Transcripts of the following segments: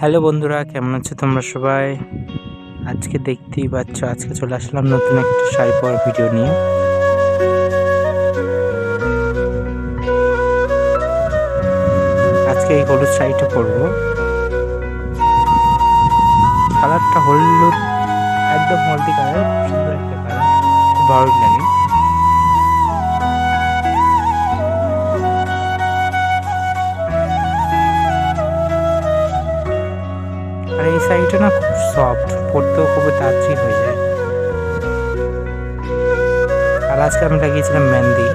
Hello বন্ধুরা, কেমন আছো তোমরা সবাই? আজকে দেখতেই পাচ্ছ, আজকে চলে আসলাম নতুন একটা শাড়ি পরার ভিডিও নিয়ে। আজকে এই হলুদ শাড়িটা পরবো। কালারটা হলুদ, একদম হলদি কালার, খুব সুন্দর একটা কালার, খুব ভালো লাগে। আর এই শাড়িটা না খুব সফট, পরতেও খুবই তাড়াতাড়ি হয়ে যায়। আর আজকে আমি লাগিয়েছিলাম মেহেন্দি।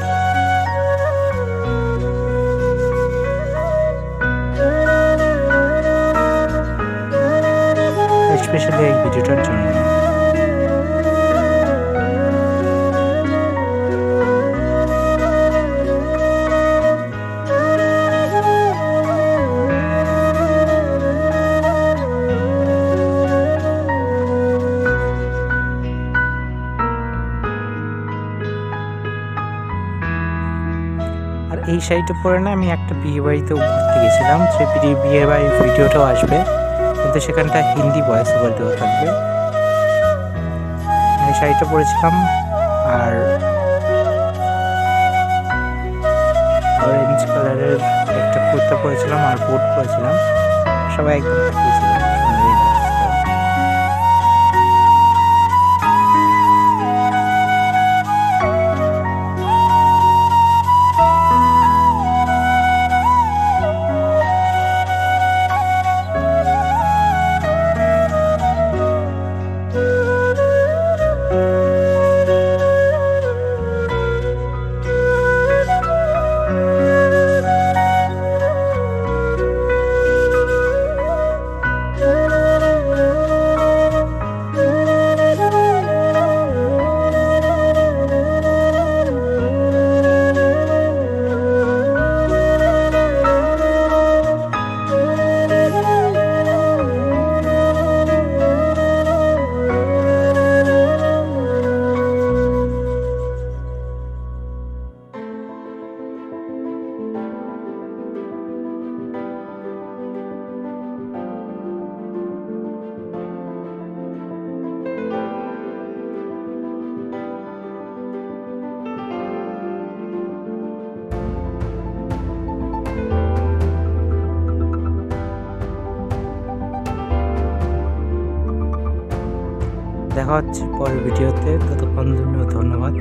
স্পেশালি এই ভিডিওটার জন্য। আর এই শাড়িটা পরে না আমি একটা বিয়ে বাড়িতেও ঘুরতে গেছিলাম। সেই বিয়ে বাড়ির ভিডিওটাও আসবে, কিন্তু সেখানটা হিন্দি ভয়েস ওভার দেওয়া থাকবে। এই শাড়িটা পরেছিলাম আর অরেঞ্জ কালারের একটা কুর্তা পরেছিলাম আর বুট পরেছিলাম। সবাই একদম তাকিয়েছিল, সুন্দরই লাগছিল। দেখা হচ্ছে পরের ভিডিওতে, ততক্ষণ জন্য ধন্যবাদ।